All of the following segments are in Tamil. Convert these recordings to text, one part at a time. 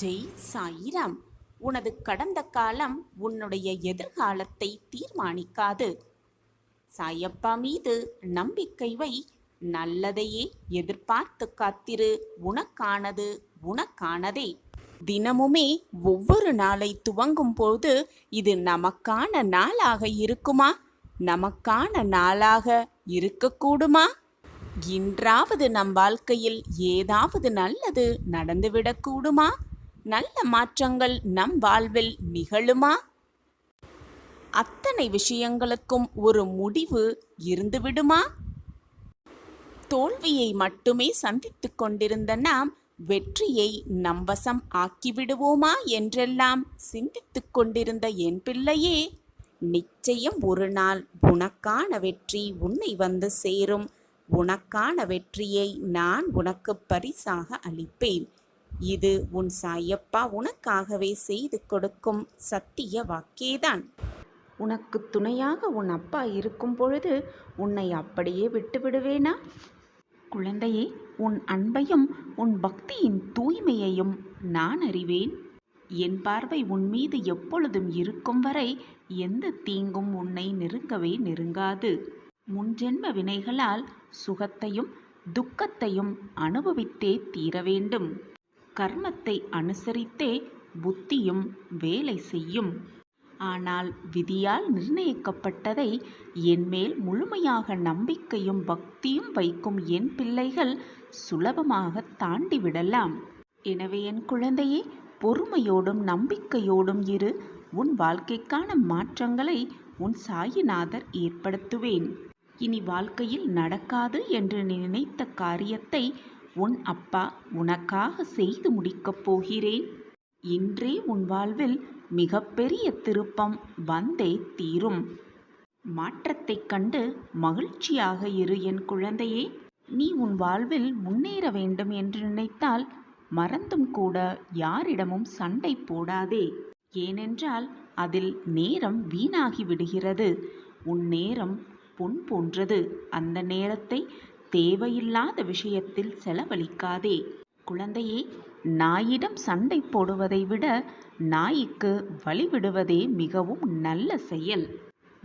ஜெய் சாயிராம். உனது கடந்த காலம் உன்னுடைய எதிர்காலத்தை தீர்மானிக்காது. சாயப்பா மீது நம்பிக்கை வை. நல்லதையே எதிர்பார்த்து காத்திரு. உனக்கானது உனக்கானதே. தினமுமே ஒவ்வொரு நாளை துவங்கும் போது இது நமக்கான நாளாக இருக்குமா, நமக்கான நாளாக இருக்கக்கூடுமா? இன்றாவது நம் வாழ்க்கையில் ஏதாவது நல்லது நடந்துவிடக்கூடுமா? நல்ல மாற்றங்கள் நம் வாழ்வில் நிகழுமா? அத்தனை விஷயங்களுக்கும் ஒரு முடிவு இருந்துவிடுமா? தோல்வியை மட்டுமே சந்தித்து கொண்டிருந்த நாம் வெற்றியை நம் வசம் ஆக்கிவிடுவோமா என்றெல்லாம் சிந்தித்து கொண்டிருந்த என் பிள்ளையே, நிச்சயம் ஒரு நாள் உனக்கான வெற்றி உன்னை வந்து சேரும். உனக்கான வெற்றியை நான் உனக்கு பரிசாக அளிப்பேன். இது உன் சாயப்பா உனக்காகவே செய்து கொடுக்கும் சத்திய வாக்கேதான். உனக்கு துணையாக உன் அப்பா இருக்கும் பொழுது உன்னை அப்படியே விட்டுவிடுவேனா? குழந்தையே, உன் அன்பையும் உன் பக்தியின் தூய்மையையும் நான் அறிவேன். என் பார்வை உன் மீது எப்பொழுதும் இருக்கும் வரை எந்த தீங்கும் உன்னை நெருங்கவே நெருங்காது. முன்ஜென்ம வினைகளால் சுகத்தையும் துக்கத்தையும் அனுபவித்தே தீர வேண்டும். கர்மத்தை அனுசரித்தே புத்தியும் வேலை செய்யும். ஆனால் விதியால் நிர்ணயிக்கப்பட்டதை என்மேல் முழுமையாக நம்பிக்கையும் பக்தியும் வைக்கும் என் பிள்ளைகள் சுலபமாக தாண்டிவிடலாம். எனவே என் குழந்தையே, பொறுமையோடும் நம்பிக்கையோடும் இரு. உன் வாழ்க்கைக்கான மாற்றங்களை உன் சாயிநாதர் ஏற்படுத்துவேன். இனி வாழ்க்கையில் நடக்காது என்று நினைத்த காரியத்தை உன் அப்பா உனக்காக செய்து முடிக்கப் போகிறேன். இன்றே உன் வாழ்வில் மிகப்பெரிய திருப்பம் வந்தே தீரும். மாற்றத்தைக் கண்டு மகிழ்ச்சியாக இரு என் குழந்தையே. நீ உன் வாழ்வில் முன்னேற வேண்டும் என்று நினைத்தால் மறந்தும் கூட யாரிடமும் சண்டை போடாதே. ஏனென்றால் அதில் நேரம் வீணாகி விடுகிறது. உன் நேரம் பொன் போன்றது. அந்த நேரத்தை தேவையில்லாத விஷயத்தில் செலவழிக்காதே. குழந்தையே, நாயிடம் சண்டை போடுவதை விட நாய்க்கு வழிவிடுவதே மிகவும் நல்ல செயல்.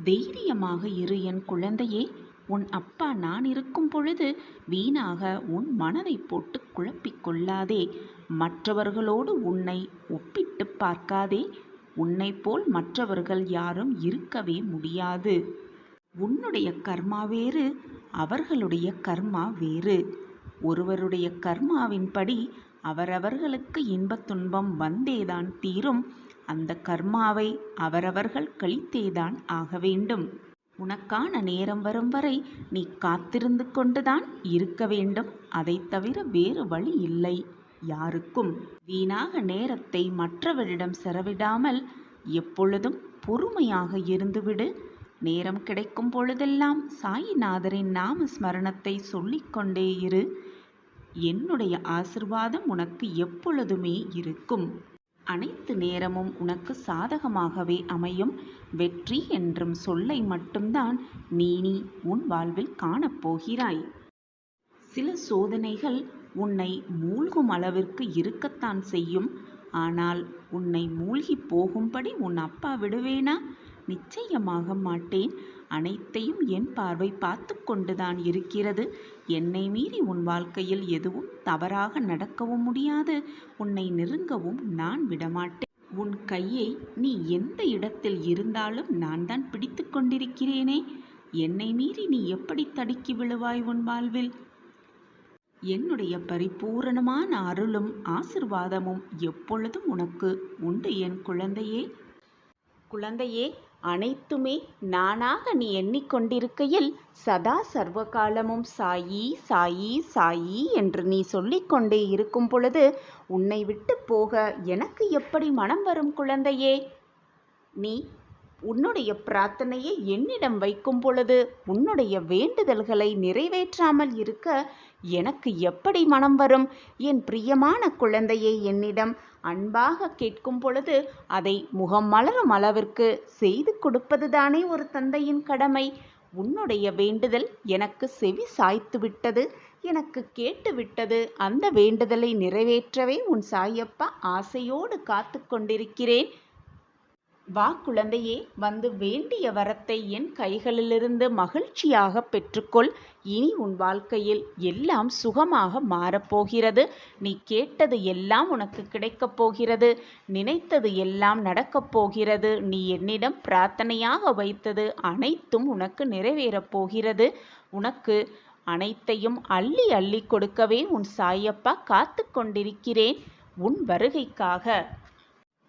தைரியமாக இரு என் குழந்தையே. உன் அப்பா நான் இருக்கும் பொழுது வீணாக உன் மனதை போட்டு குழப்பிக் கொள்ளாதே. மற்றவர்களோடு உன்னை ஒப்பிட்டு பார்க்காதே. உன்னை போல் மற்றவர்கள் யாரும் இருக்கவே முடியாது. உன்னுடைய கர்மா வேறு, அவர்களுடைய கர்மா வேறு. ஒருவருடைய கர்மாவின்படி அவரவர்களுக்கு இன்பத் துன்பம் வந்தேதான் தீரும். அந்த கர்மாவை அவரவர்கள் கழித்தேதான் ஆக வேண்டும். உனக்கான நேரம் வரும் வரை நீ காத்திருந்து கொண்டுதான் இருக்க வேண்டும். அதைத் தவிர வேறு வழி இல்லை யாருக்கும். வீணாக நேரத்தை மற்றவரிடம் செலவிடாமல் எப்பொழுதும் பொறுமையாக இருந்துவிடு. நேரம் கிடைக்கும் பொழுதெல்லாம் சாயிநாதரின் நாம ஸ்மரணத்தை சொல்லிக்கொண்டே இரு. என்னுடைய ஆசிர்வாதம் உனக்கு எப்பொழுதுமே இருக்கும். அனைத்து நேரமும் உனக்கு சாதகமாகவே அமையும். வெற்றி என்றும் சொல்லை மட்டும்தான் நீ உன் வாழ்வில் காணப்போகிறாய். சில சோதனைகள் உன்னை மூழ்கும் அளவிற்கு இருக்கத்தான் செய்யும். ஆனால் உன்னை மூழ்கி போகும்படி உன் அப்பா விடுவேனா? நிச்சயமாக மாட்டேன். அனைத்தையும் என் பார்வை பார்த்து கொண்டுதான் இருக்கிறது. என்னை மீறி உன் வாழ்க்கையில் எதுவும் தவறாக நடக்கவும் முடியாது. உன்னை நெருங்கவும் நான் விடமாட்டேன். உன் கையை நீ எந்த இடத்தில் இருந்தாலும் நான் தான் பிடித்து கொண்டிருக்கிறேனே. என்னை மீறி நீ எப்படி தடுக்கி விழுவாய் உன் வாழ்வில்? என்னுடைய பரிபூரணமான அருளும் ஆசிர்வாதமும் எப்பொழுதும் உனக்கு உண்டு என் குழந்தையே. குழந்தையே, அனைத்துமே நானாக நீ எண்ணிக்கொண்டிருக்கையில் சதா சர்வகாலமும் சாயி சாயி சாயி என்று நீ சொல்லிக்கொண்டே இருக்கும் பொழுது உன்னை விட்டு போக எனக்கு எப்படி மனம் வரும் குழந்தையே? நீ உன்னுடைய பிரார்த்தனையை என்னிடம் வைக்கும் பொழுது உன்னுடைய வேண்டுதல்களை நிறைவேற்றாமல் இருக்க எனக்கு எப்படி மனம் வரும்? என் பிரியமான குழந்தையை என்னிடம் அன்பாக கேட்கும் பொழுது அதை முகம் மலரும் அளவிற்கு செய்து கொடுப்பதுதானே ஒரு தந்தையின் கடமை. உன்னுடைய வேண்டுதல் எனக்கு செவி சாய்த்து விட்டது, எனக்கு கேட்டுவிட்டது. அந்த வேண்டுதலை நிறைவேற்றவே உன் சாயப்பா ஆசையோடு காத்து கொண்டிருக்கிறேன். வா குழந்தையே, வந்து வேண்டிய வரத்தை என் கைகளிலிருந்து மகிழ்ச்சியாக பெற்றுக்கொள். இனி உன் வாழ்க்கையில் எல்லாம் சுகமாக மாறப்போகிறது. நீ கேட்டது எல்லாம் உனக்கு கிடைக்கப் போகிறது. நினைத்தது எல்லாம் நடக்கப் போகிறது. நீ என்னிடம் பிரார்த்தனையாக வைத்தது அனைத்தும் உனக்கு நிறைவேறப் போகிறது. உனக்கு அனைத்தையும் அள்ளி அள்ளி கொடுக்கவே உன் சாயப்பா காத்து கொண்டிருக்கிறேன். உன் வருகைக்காக.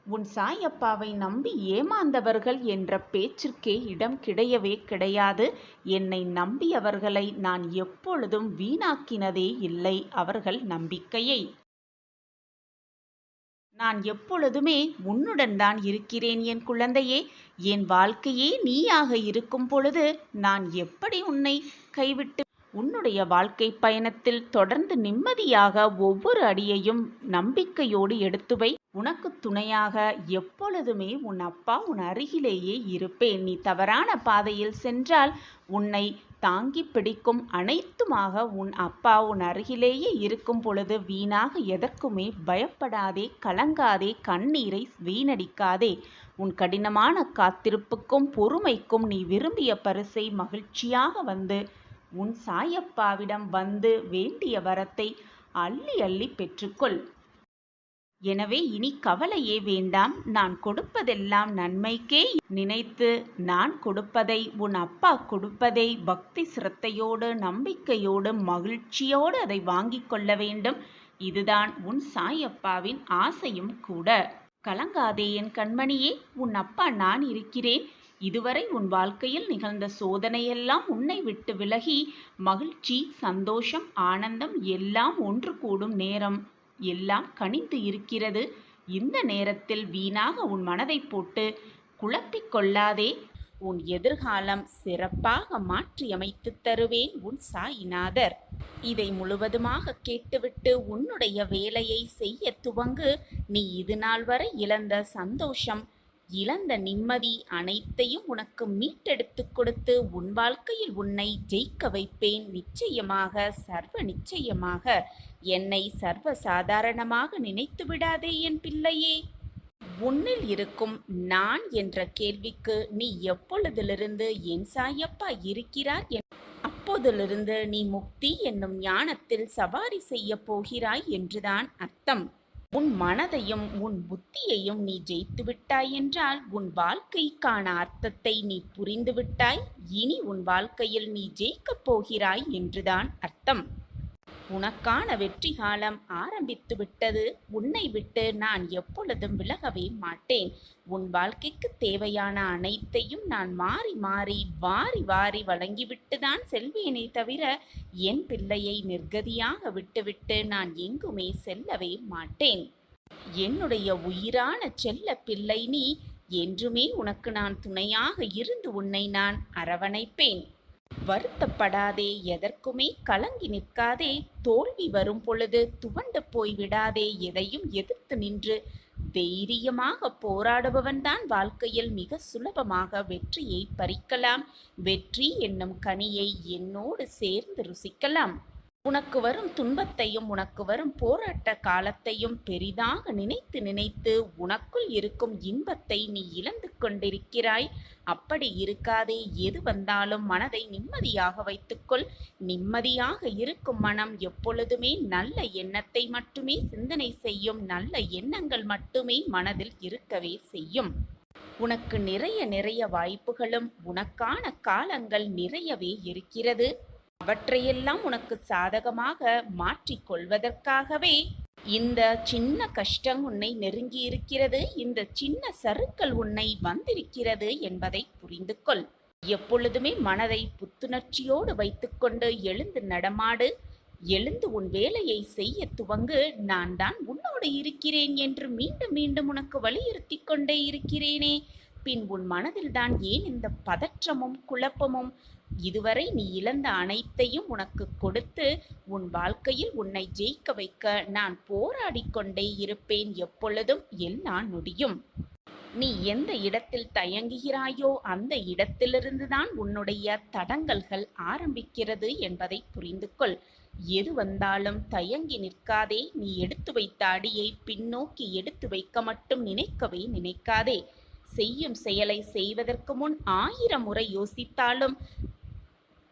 உன் சாயப்பாவை நம்பி ஏமாந்தவர்கள் என்ற பேச்சிற்கே இடம் கிடையவே கிடையாது. என்னை நம்பியவர்களை நான் எப்பொழுதும் வீணாக்கினதே இல்லை. அவர்கள் நம்பிக்கையை நான் எப்பொழுதுமே உன்னுடன் தான் இருக்கிறேன் என் குழந்தையே. என் வாழ்க்கையே நீயாக இருக்கும் பொழுது நான் எப்படி உன்னை கைவிட்டு உன்னுடைய வாழ்க்கை பயணத்தில் தொடர்ந்து நிம்மதியாக ஒவ்வொரு அடியையும் நம்பிக்கையோடு எடுத்து வை. உனக்கு துணையாக எப்பொழுதுமே உன் அப்பா உன் அருகிலேயே இருப்பேன். நீ தவறான பாதையில் சென்றால் உன்னை தாங்கி பிடிக்கும் அனைத்துமாக உன் அப்பா உன் அருகிலேயே இருக்கும் பொழுது வீணாக எதற்குமே பயப்படாதே, கலங்காதே, கண்ணீரை வீணடிக்காதே. உன் கடினமான காத்திருப்புக்கும் பொறுமைக்கும் நீ விரும்பிய பரிசை மகிழ்ச்சியாக வந்து உன் சாயப்பாவிடம் வந்து வேண்டிய வரத்தை அள்ளி அள்ளி பெற்றுக்கொள். எனவே இனி கவலையே வேண்டாம். நான் கொடுப்பதெல்லாம் நன்மைக்கே நினைத்து நான் கொடுப்பதை, உன் அப்பா கொடுப்பதை பக்தி சிரத்தையோடு நம்பிக்கையோடு மகிழ்ச்சியோடு அதை வாங்கிக் கொள்ள வேண்டும். இதுதான் உன் சாயப்பாவின் ஆசையும் கூட. கலங்காதே என் கண்மணியே, உன் அப்பா நான் இருக்கிறேன். இதுவரை உன் வாழ்க்கையில் நிகழ்ந்த சோதனையெல்லாம் உன்னை விட்டு விலகி மகிழ்ச்சி, சந்தோஷம், ஆனந்தம் எல்லாம் ஒன்று கூடும் நேரம் எல்லாம் கனிந்து இருக்கிறது. இந்த நேரத்தில் வீணாக உன் மனதை போட்டு குழப்பிக் கொள்ளாதே. உன் எதிர்காலம் சிறப்பாக மாற்றியமைத்து தருவேன் உன் சாயிநாதர். இதை முழுவதுமாக கேட்டுவிட்டு உன்னுடைய வேலையை செய்ய துவங்கு. நீ இது நாள் வரை இழந்த சந்தோஷம், இழந்த நிம்மதி அனைத்தையும் உனக்கு மீட்டெடுத்து கொடுத்து உன் வாழ்க்கையில் உன்னை ஜெயிக்க வைப்பேன். நிச்சயமாக, சர்வ நிச்சயமாக. என்னை சர்வ சாதாரணமாக நினைத்து விடாதே என் பிள்ளையே. உன்னில் இருக்கும் நான் என்ற கேள்விக்கு நீ எப்பொழுதிலிருந்து என் சாயப்பா இருக்கிறார் அப்போதிலிருந்து நீ முக்தி என்னும் ஞானத்தில் சவாரி செய்ய போகிறாய் என்றுதான் அர்த்தம். உன் மனதையும் உன் புத்தியையும் நீ ஜெயித்து விட்டாய் என்றால் உன் வாழ்க்கைக்கான அர்த்தத்தை நீ புரிந்து விட்டாய். இனி உன் வாழ்க்கையில் நீ ஜெயிக்கப் போகிறாய் என்றுதான் அர்த்தம். உனக்கான வெற்றி காலம் ஆரம்பித்து விட்டது. உன்னை விட்டு நான் எப்பொழுதும் விலகவே மாட்டேன். உன் வாழ்க்கைக்கு தேவையான அனைத்தையும் நான் மாறி மாறி வாரி வாரி வழங்கிவிட்டுதான் செல்வேனே தவிர என் பிள்ளையை நிர்கதியாக விட்டுவிட்டு நான் எங்குமே செல்லவே மாட்டேன். என்னுடைய உயிரான செல்ல பிள்ளை நீ. என்றுமே உனக்கு நான் துணையாக இருந்து உன்னை நான் அரவணைப்பேன். வருத்தப்படாதே, எதற்குமே கலங்கி நிற்காதே. தோல்வி வரும் பொழுது துவண்டு போய்விடாதே. எதையும் எதிர்த்து நின்று தைரியமாக போராடுபவன்தான் வாழ்க்கையில் மிக சுலபமாக வெற்றியை பறிக்கலாம். வெற்றி என்னும் கனியை என்னோடு சேர்ந்து ருசிக்கலாம். உனக்கு வரும் துன்பத்தையும் உனக்கு வரும் போராட்ட காலத்தையும் பெரிதாக நினைத்து நினைத்து உனக்குள் இருக்கும் இன்பத்தை நீ இழந்து கொண்டிருக்கிறாய். அப்படி இருக்காதே. எது வந்தாலும் மனதை நிம்மதியாக வைத்துக்கொள். நிம்மதியாக இருக்கும் மனம் எப்பொழுதுமே நல்ல எண்ணத்தை மட்டுமே சிந்தனை செய்யும். நல்ல எண்ணங்கள் மட்டுமே மனதில் இருக்கவே செய்யும். உனக்கு நிறைய நிறைய வாய்ப்புகளும் உனக்கான காலங்கள் நிறையவே இருக்கிறது. அவற்றையெல்லாம் உனக்கு சாதகமாக மாற்றிக்கொள்வதற்காகவே இந்த சின்ன கஷ்டம் உன்னை நெருங்கி இருக்கிறது. இந்த சின்ன சறுக்கல் உன்னை வந்திருக்கிறது என்பதை புரிந்து கொள். எப்பொழுதுமே மனதை புத்துணர்ச்சியோடு வைத்துக்கொண்டு எழுந்து நடமாடு. எழுந்து உன் வேலையை செய்ய துவங்கு. நான் தான் உன்னோடு இருக்கிறேன் என்று மீண்டும் மீண்டும் உனக்கு வலியுறுத்தி கொண்டே இருக்கிறேனே. பின் உன் மனதில்தான் ஏன் இந்த பதற்றமும் குழப்பமும்? இதுவரை நீ இழந்த அனைத்தையும் உனக்கு கொடுத்து உன் வாழ்க்கையில் உன்னை ஜெயிக்க வைக்க நான் போராடி கொண்டே இருப்பேன். எப்பொழுதும் எல்லா நொடியும் நீ எந்த இடத்தில் தயங்குகிறாயோ அந்த இடத்திலிருந்துதான் உன்னுடைய தடங்கல்கள் ஆரம்பிக்கிறது என்பதை புரிந்து கொள். எது வந்தாலும் தயங்கி நிற்காதே. நீ எடுத்து வைத்த அடியை பின்னோக்கி எடுத்து வைக்க மட்டும் நினைக்கவே நினைக்காதே. செய்யும் செயலை செய்வதற்கு முன் 1000 முறை யோசித்தாலும்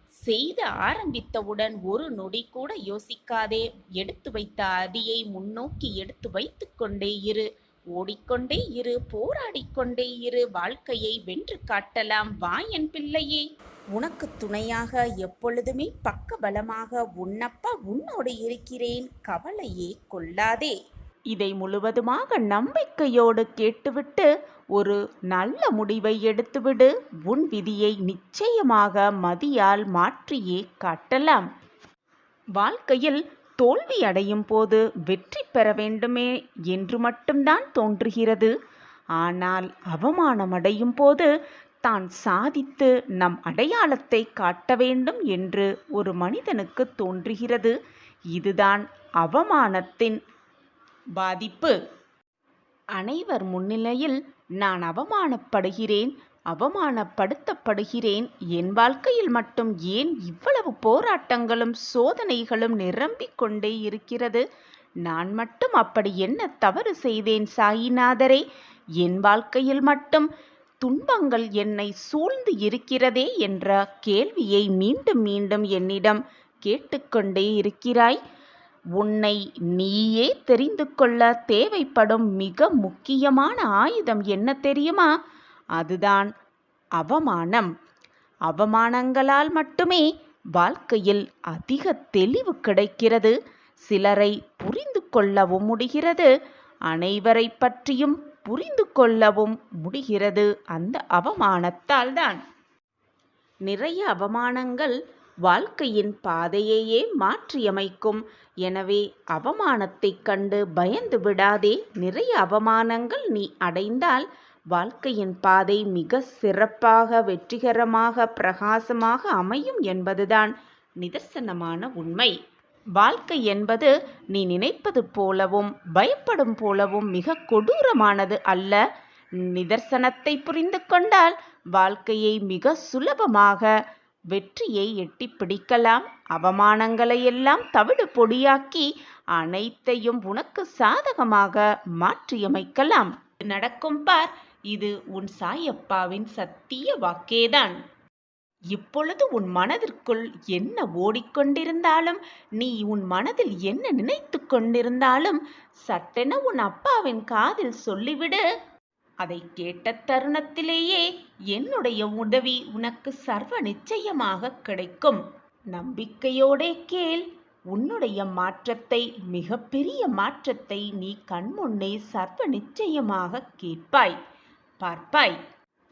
செய்து ஆரம்பித்தவுடன் ஒரு நொடி கூட யோசிக்காதே. எடுத்து வைத்த அடியை முன்னோக்கி எடுத்து வைத்து கொண்டே இரு. ஓடிக்கொண்டே இரு, போராடிக்கொண்டே இரு. வாழ்க்கையை வென்று காட்டலாம். வா என் பிள்ளையே. உனக்கு துணையாக எப்பொழுதுமே பக்கபலமாக உன்னப்பா உன்னோடு இருக்கிறேன். கவலையே கொள்ளாதே. இதை முழுவதுமாக நம்பிக்கையோடு கேட்டுவிட்டு ஒரு நல்ல முடிவை எடுத்துவிடு. உன் விதியை நிச்சயமாக மதியால் மாற்றியே காட்டலாம். வாழ்க்கையில் தோல்வி அடையும் போது வெற்றி பெற வேண்டுமே என்று மட்டும்தான் தோன்றுகிறது. ஆனால் அவமானம் அடையும் போது தான் சாதித்து நம் அடையாளத்தை காட்ட வேண்டும் என்று ஒரு மனிதனுக்கு தோன்றுகிறது. இதுதான் அவமானத்தின் பாதிப்பு. அனைவர் முன்னிலையில் நான் அவமானப்படுகிறேன், அவமானப்படுத்தப்படுகிறேன். என் வாழ்க்கையில் மட்டும் ஏன் இவ்வளவு போராட்டங்களும் சோதனைகளும் நிரம்பிக் கொண்டே இருக்கிறது? நான் மட்டும் அப்படி என்ன தவறு செய்தேன் சாயிநாதரே? என் வாழ்க்கையில் மட்டும் துன்பங்கள் என்னை சூழ்ந்து இருக்கிறதே என்ற கேள்வியை மீண்டும் மீண்டும் என்னிடம் கேட்டுக்கொண்டே இருக்கிறாய். உன்னை நீயே தெரிந்து கொள்ள தேவைப்படும் மிக முக்கியமான ஆயுதம் என்ன தெரியுமா? அதுதான் அவமானம். அவமானங்களால் மட்டுமே வாழ்க்கையில் அதிக தெளிவு கிடைக்கிறது. சிலரை புரிந்து கொள்ளவும் முடிகிறது, அனைவரை பற்றியும் புரிந்து கொள்ளவும் முடிகிறது அந்த அவமானத்தால் தான். நிறைய அவமானங்கள் வாழ்க்கையின் பாதையையே மாற்றியமைக்கும். எனவே அவமானத்தை கண்டு பயந்து விடாதே. நிறைய அவமானங்கள் நீ அடைந்தால் வாழ்க்கையின் பாதை மிக சிறப்பாக, வெற்றிகரமாக, பிரகாசமாக அமையும் என்பதுதான் நிதர்சனமான உண்மை. வாழ்க்கை என்பது நீ நினைப்பது போலவும் பயப்படும் போலவும் மிக கொடூரமானது அல்ல. நிதர்சனத்தை புரிந்து கொண்டால் வாழ்க்கையை மிக சுலபமாக வெற்றியை எட்டி பிடிக்கலாம். அவமானங்களை எல்லாம் தவிடு பொடியாக்கி அனைத்தையும் உனக்கு சாதகமாக மாற்றியமைக்கலாம். நடக்கும் பார். இது உன் சாயப்பாவின் சத்திய வாக்கேதான். இப்பொழுது உன் மனதிற்குள் என்ன ஓடிக்கொண்டிருந்தாலும், நீ உன் மனதில் என்ன நினைத்து கொண்டிருந்தாலும் சட்டென உன் அப்பாவின் காதில் சொல்லிவிடு. அதை கேட்ட தருணத்திலேயே என்னுடைய உதவி உனக்கு சர்வ நிச்சயமாக கிடைக்கும். நம்பிக்கையோடே கேள். உன்னுடைய மாற்றத்தை, மிகப்பெரிய மாற்றத்தை நீ கண்முன்னே சர்வ நிச்சயமாக கேட்பாய், பார்ப்பாய்.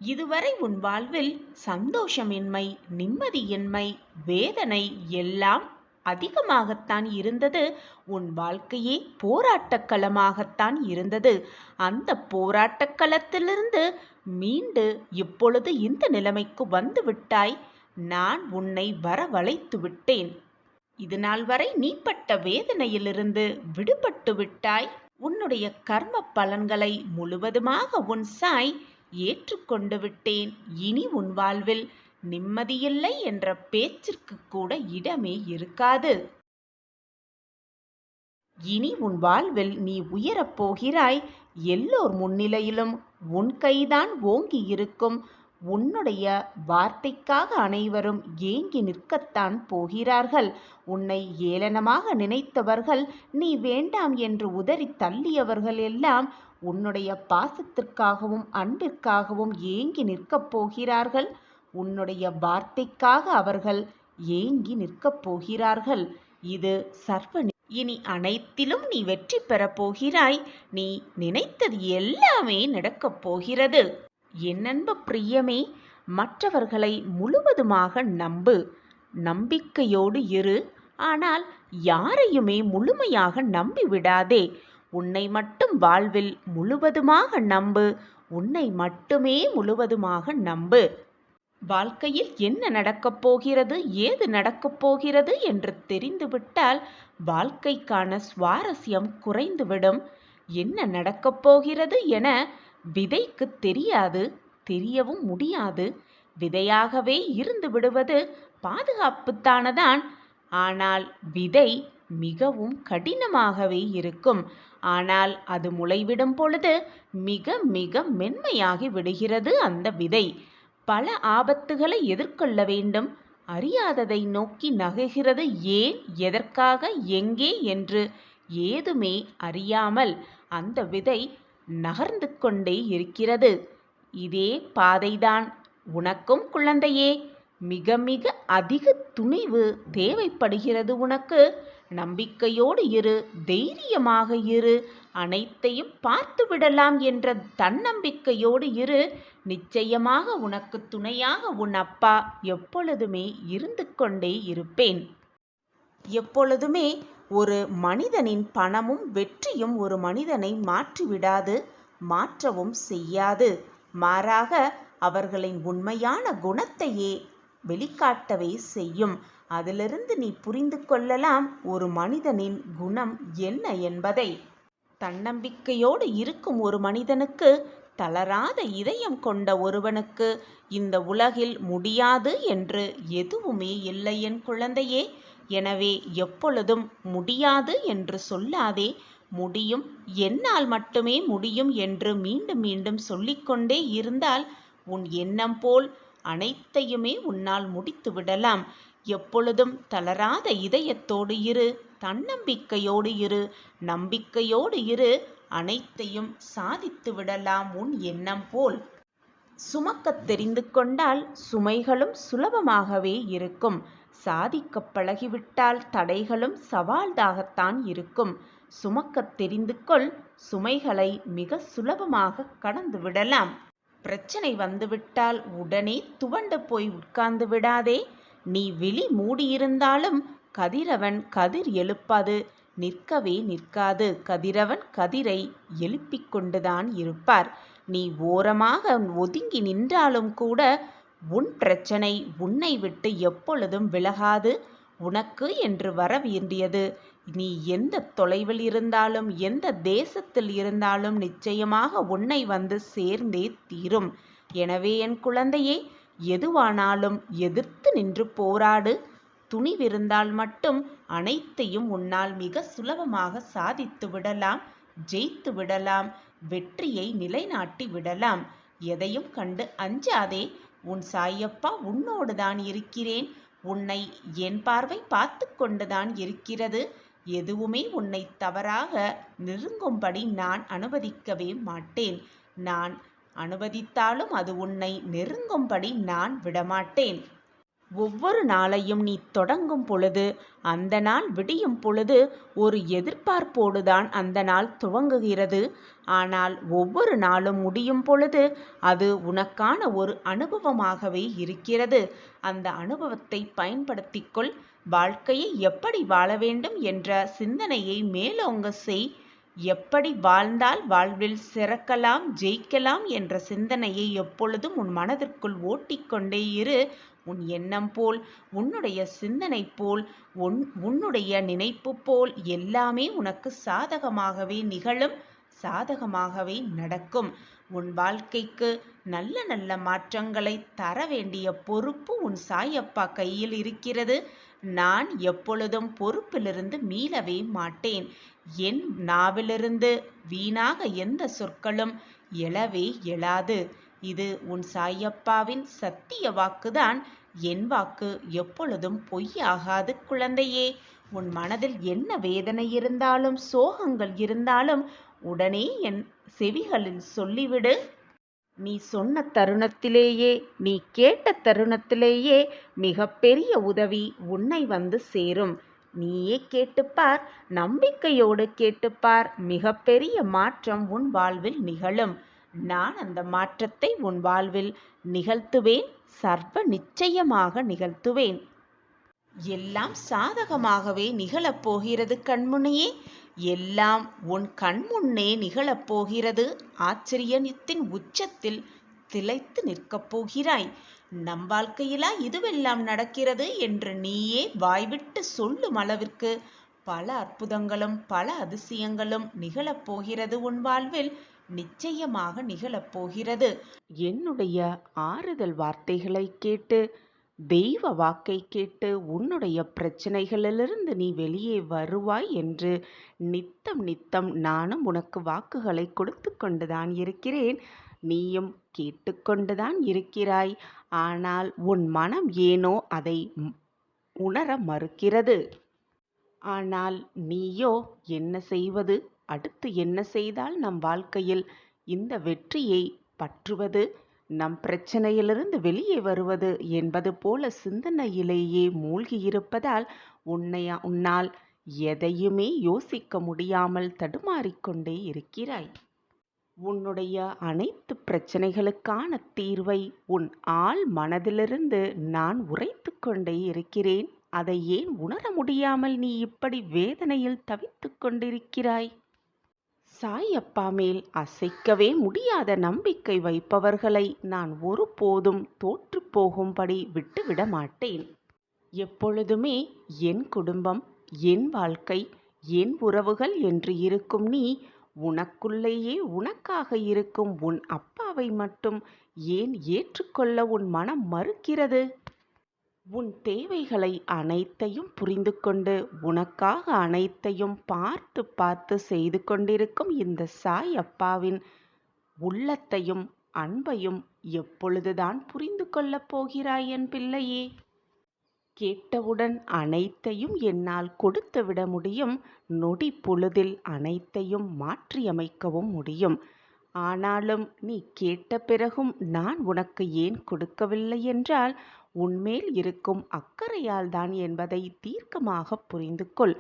இதுவரை உன் வாழ்வில் சந்தோஷமின்மை, நிம்மதியின்மை, வேதனை எல்லாம் அதிகமாகத்தான் இருந்தது. உன் வாழ்க்கையே போராட்டக் களமாகத்தான் இருந்தது. அந்த போராட்டக் களத்திலிருந்து மீண்டு இப்பொழுது இந்த நிலைமைக்கு வந்து விட்டாய். நான் உன்னை வரவழைத்து விட்டேன். இதுநாள் வரை நீ பட்ட வேதனையிலிருந்து விடுபட்டு விட்டாய். உன்னுடைய கர்ம பலன்களை முழுவதுமாக உன் சாய் ஏற்றுக்கொண்டு விட்டேன். இனி உன் வாழ்வில் நிம்மதியில்லை என்ற பேச்சிற்கு கூட இடமே இருக்காது. இனி உன் வாழ்வில் நீ உயரப் போகிறாய். எல்லோர் முன்னிலையிலும் உன் கைதான் ஓங்கி இருக்கும். உன்னுடைய வார்த்தைக்காக அனைவரும் ஏங்கி நிற்கத்தான் போகிறார்கள். உன்னை ஏளனமாக நினைத்தவர்கள், நீ வேண்டாம் என்று உதறி தள்ளியவர்கள் எல்லாம் உன்னுடைய பாசத்திற்காகவும் அன்பிற்காகவும் ஏங்கி நிற்கப் போகிறார்கள். உன்னுடைய வார்த்தைக்காக அவர்கள் ஏங்கி நிற்கப் போகிறார்கள். இது சர்வ. இனி அனைத்திலும் நீ வெற்றி பெறப் போகிறாய். நீ நினைத்தது எல்லாமே நடக்கப் போகிறது. என் அன்பு பிரியமே, மற்றவர்களை முழுவதுமாக நம்பு, நம்பிக்கையோடு இரு. ஆனால் யாரையுமே முழுமையாக நம்பிவிடாதே. உன்னை மட்டும் வாழ்வில் முழுவதுமாக நம்பு. உன்னை மட்டுமே முழுவதுமாக நம்பு. வாழ்க்கையில் என்ன நடக்கப் போகிறது, ஏது நடக்கப் போகிறது என்று தெரிந்துவிட்டால் வாழ்க்கைக்கான சுவாரஸ்யம் குறைந்துவிடும். என்ன நடக்கப் போகிறது என விதைக்கு தெரியாது, தெரியவும் முடியாது. விதையாகவே இருந்து விடுவது பாதுகாப்புத்தானதான். ஆனால் விதை மிகவும் கடினமாகவே இருக்கும். ஆனால் அது முளைவிடும் பொழுது மிக மிக மென்மையாகி விடுகிறது அந்த விதை. பல ஆபத்துகளை எதிர்கொள்ள வேண்டும். அறியாததை நோக்கி நகர்கிறது. ஏன், எதற்காக, எங்கே என்று ஏதுமே அறியாமல் அந்த விதை நகர்ந்து கொண்டே இருக்கிறது. இதே பாதைதான் உனக்கும் குழந்தையே. மிக மிக அதிக துணிவு தேவைப்படுகிறது உனக்கு. நம்பிக்கையோடு இரு, தைரியமாக இரு. அனைத்தையும் பார்த்து விடலாம் என்ற தன்னம்பிக்கையோடு இரு. நிச்சயமாக உனக்கு துணையாக உன் அப்பா எப்பொழுதுமே இருந்து கொண்டே இருப்பேன். எப்பொழுதுமே ஒரு மனிதனின் பணமும் வெற்றியும் ஒரு மனிதனை மாற்றிவிடாது, மாற்றவும் செய்யாது. மாறாக அவர்களின் உண்மையான குணத்தையே வெளிக்காட்டவே செய்யும். அதிலிருந்து நீ புரிந்து கொள்ளலாம் ஒரு மனிதனின் குணம் என்ன என்பதை. தன்னம்பிக்கையோடு இருக்கும் ஒரு மனிதனுக்கு, தளராத இதயம் கொண்ட ஒருவனுக்கு இந்த உலகில் முடியாது என்று எதுவுமே இல்லை என் குழந்தையே. எனவே எப்பொழுதும் முடியாது என்று சொல்லாதே. முடியும், என்னால் மட்டுமே முடியும் என்று மீண்டும் மீண்டும் சொல்லிக்கொண்டே இருந்தால் உன் எண்ணம் போல் அனைத்தையுமே உன்னால் முடித்து விடலாம். எப்பொழுதும் தளராத இதயத்தோடு இரு, தன்னம்பிக்கையோடு இரு, நம்பிக்கையோடு இரு. அனைத்தையும் சாதித்து விடலாம் உன் எண்ணம் போல். சுமக்கத் தெரிந்து கொண்டால் சுமைகளும் சுலபமாகவே இருக்கும். சாதிக்க பழகிவிட்டால் தடைகளும் சவால்தாகத்தான் இருக்கும். சுமக்கத் தெரிந்து கொள், சுமைகளை மிக சுலபமாக கடந்து விடலாம். பிரச்சனை வந்துவிட்டால் உடனே துவண்டு போய் உட்கார்ந்து விடாதே. நீ விழி மூடியிருந்தாலும் கதிரவன் கதிர் எழுப்பாது, நிற்கவே நிற்காது. கதிரவன் கதிரை எழுப்பிக் கொண்டுதான் இருப்பார். நீ ஓரமாக ஒதுங்கி நின்றாலும் கூட உன் பிரச்சனை உன்னை விட்டு எப்பொழுதும் விலகாது. உனக்கு என்று வர வேண்டியது நீ எந்த தொலைவில் இருந்தாலும், எந்த தேசத்தில் இருந்தாலும் நிச்சயமாக உன்னை வந்து சேர்ந்தே தீரும். எனவே என் குழந்தையே, எதுவானாலும் எதிர்த்து நின்று போராடு. துணிவிருந்தால் மட்டும் அனைத்தையும் உன்னால் மிக சுலபமாக சாதித்து விடலாம், ஜெயித்து விடலாம், வெற்றியை நிலைநாட்டி விடலாம். எதையும் கண்டு அஞ்சாதே. உன் சாயப்பா உன்னோடு தான் இருக்கிறேன். உன்னை என் பார்வை பார்த்து கொண்டுதான் இருக்கிறது. எதுவுமே உன்னை தவறாக நெருங்கும்படி நான் அனுமதிக்கவே மாட்டேன். நான் அனுமதித்தாலும் அது உன்னை நெருங்கும்படி நான் விடமாட்டேன். ஒவ்வொரு நாளையும் நீ தொடங்கும் பொழுது, அந்த நாள் விடியும் பொழுது ஒரு எதிர்பார்ப்போடுதான் அந்த நாள் துவங்குகிறது. ஆனால் ஒவ்வொரு நாளும் முடியும் பொழுது அது உனக்கான ஒரு அனுபவமாகவே இருக்கிறது. அந்த அனுபவத்தை பயன்படுத்திக்கொள். வாழ்க்கையை எப்படி வாழ வேண்டும் என்ற சிந்தனையை மேலோங்க செய். எப்படி வாழ்ந்தால் வாழ்வில் சிறக்கலாம், ஜெயிக்கலாம் என்ற சிந்தனையை எப்பொழுதும் உன் மனதிற்குள் ஓட்டிக்கொண்டே இரு. உன் எண்ணம் போல், உன்னுடைய சிந்தனை போல், உன்னுடைய நினைப்பு போல் எல்லாமே உனக்கு சாதகமாகவே நிகழும், சாதகமாகவே நடக்கும். உன் வாழ்க்கைக்கு நல்ல நல்ல மாற்றங்களை தர வேண்டிய பொறுப்பு உன் சாயப்பா கையில் இருக்கிறது. நான் எப்பொழுதும் பொறுப்பிலிருந்து மீளவே மாட்டேன். என் நாவிலிருந்து வீணாக எந்த சொற்களும் எழவே எழாது. இது உன் சாயப்பாவின் சத்திய வாக்குதான். என் வாக்கு எப்பொழுதும் பொய்யாகாது குழந்தையே. உன் மனதில் என்ன வேதனை இருந்தாலும், சோகங்கள் இருந்தாலும் உடனே என் செவிகளில் சொல்லிவிடு. நீ சொன்ன தருணத்திலேயே, நீ கேட்ட தருணத்திலேயே மிகப்பெரிய உதவி உன்னை வந்து சேரும். நீயே கேட்டுப்பார், நம்பிக்கையோடு கேட்டுப்பார். மிகப்பெரிய மாற்றம் உன் வாழ்வில் நிகழும். நான் அந்த மாற்றத்தை உன் வாழ்வில் நிகழ்த்துவேன். சர்வ நிச்சயமாக நிகழ்த்துவேன். எல்லாம் சாதகமாகவே நிகழப்போகிறது கண்முனையே. எல்லாம் உன் கண்முன்னே நிகழப்போகிறது. ஆச்சரியத்தின் உச்சத்தில் திளைத்து நிற்கப் போகிறாய். நம் வாழ்க்கையிலா இதுவெல்லாம் நடக்கிறது என்று நீயே வாய்விட்டு சொல்லும் அளவிற்கு பல அற்புதங்களும் பல அதிசயங்களும் நிகழப்போகிறது உன் வாழ்வில். நிச்சயமாக நிகழப்போகிறது. என்னுடைய ஆறுதல் வார்த்தைகளை கேட்டு, தெய்வ வாக்கை கேட்டு உன்னுடைய பிரச்சனைகளிலிருந்து நீ வெளியே வருவாய் என்று நித்தம் நித்தம் நானும் உனக்கு வாக்குகளை கொடுத்து கொண்டுதான் இருக்கிறேன். நீயும் கேட்டுக்கொண்டுதான் இருக்கிறாய். ஆனால் உன் மனம் ஏனோ அதை உணர மறுக்கிறது. ஆனால் நீயோ என்ன செய்வது, அடுத்து என்ன செய்தால் நம் வாழ்க்கையில் இந்த வெற்றியை பற்றுவது, நம் பிரச்சனையிலிருந்து வெளியே வருவது என்பது போல சிந்தனையிலேயே மூழ்கியிருப்பதால் உன்னால் எதையுமே யோசிக்க முடியாமல் தடுமாறிக்கொண்டே இருக்கிறாய். உன்னுடைய அனைத்து பிரச்சனைகளுக்கான தீர்வை உன் ஆழ் மனதிலிருந்து நான் உரைத்து கொண்டே இருக்கிறேன். அதை ஏன் உணர முடியாமல் நீ இப்படி வேதனையில் தவித்துக் கொண்டிருக்கிறாய்? சாயப்பா மேல் அசைக்கவே முடியாத நம்பிக்கை வைப்பவர்களை நான் ஒருபோதும் தோற்று போகும்படி விட்டுவிட மாட்டேன். எப்பொழுதுமே என் குடும்பம், என் வாழ்க்கை, என் உறவுகள் என்று இருக்கும் நீ, உனக்குள்ளேயே உனக்காக இருக்கும் உன் அப்பாவை மட்டும் ஏன் ஏற்றுக்கொள்ள உன் மனம் மறுக்கிறது? உன் தேவைகளை அனைத்தையும் புரிந்து கொண்டு உனக்காக அனைத்தையும் பார்த்து பார்த்து செய்து கொண்டிருக்கும் இந்த சாய் அப்பாவின் உள்ளத்தையும் அன்பையும் எப்பொழுதுதான் புரிந்து கொள்ளப் போகிறாய் என் பிள்ளையே? கேட்டவுடன் அனைத்தையும் என்னால் கொடுத்துவிட முடியும். நொடி பொழுதில் அனைத்தையும் மாற்றியமைக்கவும் முடியும். ஆனாலும் நீ கேட்ட பிறகும் நான் உனக்கு ஏன் கொடுக்கவில்லை என்றால், உன்மேல் இருக்கும் அக்கறையால் தான் என்பதை தீர்க்கமாக புரிந்து கொள்.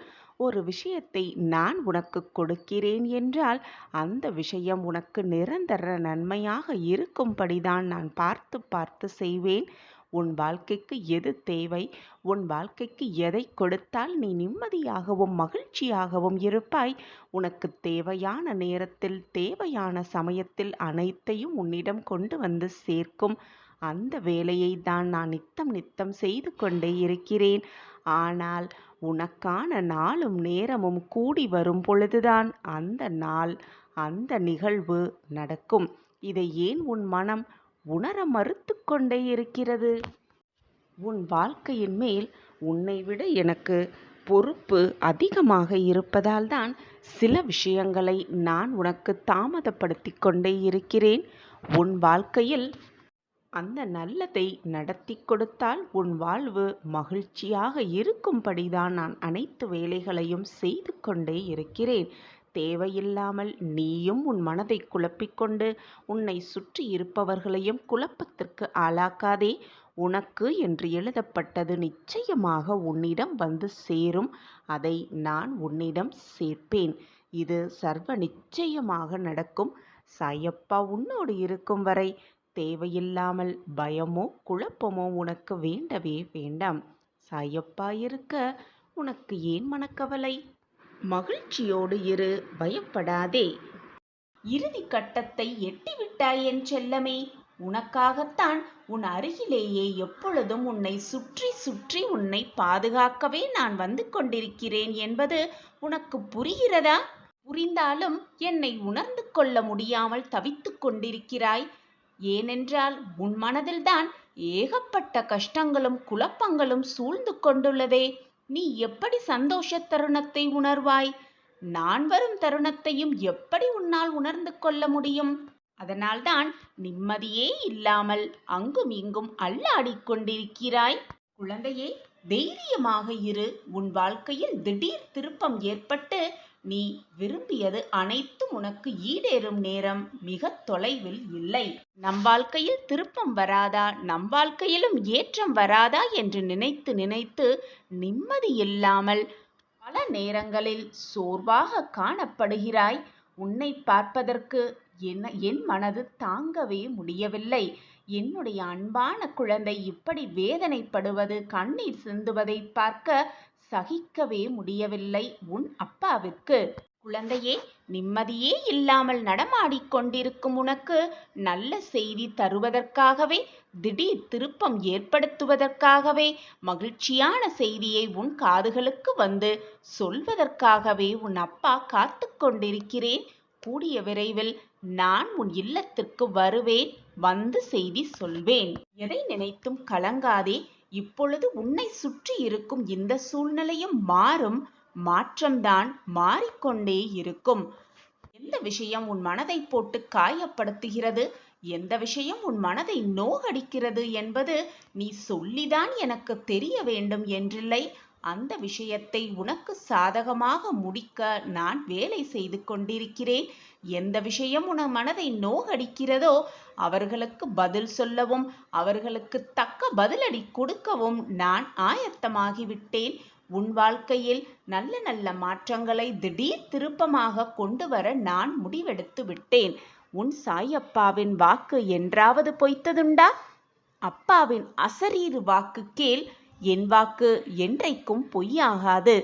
ஒரு விஷயத்தை நான் உனக்கு கொடுக்கிறேன் என்றால் அந்த விஷயம் உனக்கு நிரந்தர நன்மையாக இருக்கும்படிதான் நான் பார்த்து பார்த்து செய்வேன். உன் வாழ்க்கைக்கு எது தேவை, உன் வாழ்க்கைக்கு எதை கொடுத்தால் நீ நிம்மதியாகவும் மகிழ்ச்சியாகவும் இருப்பாய், உனக்கு தேவையான நேரத்தில் தேவையான சமயத்தில் அனைத்தையும் உன்னிடம் கொண்டு வந்து சேர்க்கும் அந்த வேலையை தான் நான் நித்தம் நித்தம் செய்து கொண்டே இருக்கிறேன். ஆனால் உனக்கான நாளும் நேரமும் கூடி வரும் பொழுதுதான் அந்த நாள், அந்த நிகழ்வு நடக்கும். இதை ஏன் உன் மனம் உணர மறுத்து கொண்டே இருக்கிறது? உன் வாழ்க்கையின் மேல் உன்னை விட எனக்கு பொறுப்பு அதிகமாக இருப்பதால் தான் சில விஷயங்களை நான் உனக்கு தாமதப்படுத்தி கொண்டே இருக்கிறேன். உன் வாழ்க்கையில் அந்த நல்லதை நடத்தி கொடுத்தால் உன் வாழ்வு மகிழ்ச்சியாக இருக்கும்படிதான் நான் அனைத்து வேலைகளையும் செய்து கொண்டே இருக்கிறேன். தேவையில்லாமல் நீயும் உன் மனதை குழப்பிக்கொண்டு உன்னை சுற்றி இருப்பவர்களையும் குழப்பத்திற்கு ஆளாக்காதே. உனக்கு என்று எழுதப்பட்டது நிச்சயமாக உன்னிடம் வந்து சேரும். அதை நான் உன்னிடம் சேர்ப்பேன். இது சர்வ நிச்சயமாக நடக்கும். சாயப்பா உன்னோடு இருக்கும் வரை தேவையில்லாமல் பயமோ குழப்பமோ உனக்கு வேண்டவே வேண்டாம். சாயப்பா இருக்க உனக்கு ஏன் மனக்கவலை? மகிழ்ச்சியோடு இரு, பயப்படாதே. இறுதி கட்டத்தை எட்டிவிட்டாய் என் செல்லமே. உனக்காகத்தான் உன் அருகிலேயே எப்பொழுதும் உன்னை சுற்றி சுற்றி உன்னை பாதுகாக்கவே நான் வந்து கொண்டிருக்கிறேன் என்பது உனக்கு புரிகிறதா? புரிந்தாலும் என்னை உணர்ந்து கொள்ள முடியாமல் தவித்துக் கொண்டிருக்கிறாய். ஏனென்றால் உன் மனதில்தான் ஏகப்பட்ட கஷ்டங்களும் குழப்பங்களும் சூழ்ந்து கொண்டுள்ளதே. நீ எப்படி சந்தோஷ தருணத்தை உணர்வாய்? நான் வரும் தருணத்தையும் எப்படி உன்னால் உணர்ந்து கொள்ள முடியும்? அதனால்தான் நிம்மதியே இல்லாமல் அங்கும் இங்கும் அல்லாடிக் கொண்டிருக்கிறாய். குழந்தையே, தைரியமாக இரு. உன் வாழ்க்கையில் திடீர் திருப்பம் ஏற்பட்டு நீ விரும்பியது அனைத்தும் உனக்கு ஈடேறும் நேரம் மிக தொலைவில் இல்லை. நம் வாழ்க்கையில் திருப்பம் வராதா, நம் வாழ்க்கையிலும் ஏற்றம் வராதா என்று நினைத்து நினைத்து நிம்மதி இல்லாமல் பல நேரங்களில் சோர்வாக காணப்படுகிறாய். உன்னை பார்ப்பதற்கு என் மனது தாங்கவே முடியவில்லை. என்னுடைய அன்பான குழந்தை இப்படி வேதனைப்படுவது, கண்ணீர் சிந்துவதை பார்க்க சகிக்கவே முடியவில்லை உன் அப்பாவிற்கு. குழந்தையே, நிம்மதியே இல்லாமல் நடமாடிக் கொண்டிருக்கும் உனக்கு நல்ல செய்தி தருவதற்காகவே, திடீர் திருப்பம் ஏற்படுத்துவதற்காகவே, மகிழ்ச்சியான செய்தியை உன் காதுகளுக்கு வந்து சொல்வதற்காகவே உன் அப்பா காத்து கொண்டிருக்கிறேன். கூடிய விரைவில் நான் உன் இல்லத்திற்கு வருவேன், வந்து செய்தி சொல்வேன். எதை நினைத்தும் கலங்காதே. இப்பொழுது உன்னை சுற்றி இருக்கும் இந்த சூழ்நிலையும் மாறும். மாற்றம்தான் மாறிக்கொண்டே இருக்கும். எந்த விஷயம் உன் மனதை போட்டு காயப்படுத்துகிறது, எந்த விஷயம் உன் மனதை நோகடிக்கிறது என்பது நீ சொல்லிதான் எனக்கு தெரிய வேண்டும் என்றில்லை. அந்த விஷயத்தை உனக்கு சாதகமாக முடிக்க நான் வேலை செய்து கொண்டிருக்கிறேன். எந்த விஷயம் உன் மனதை நோகடிக்கிறதோ அவர்களுக்கு பதில் சொல்லவும் அவர்களுக்கு தக்க பதிலடி கொடுக்கவும் நான் ஆயத்தமாகிவிட்டேன். உன் வாழ்க்கையில் நல்ல நல்ல மாற்றங்களை திடீர் திருப்பமாக கொண்டு வர நான் முடிவெடுத்து விட்டேன். உன் சாயப்பாவின் வாக்கு என்றாவது பொய்த்ததுண்டா? அப்பாவின் அசரீறு வாக்கு கேள். என் வாக்கு என்றைக்கும் பொய்யாகாது.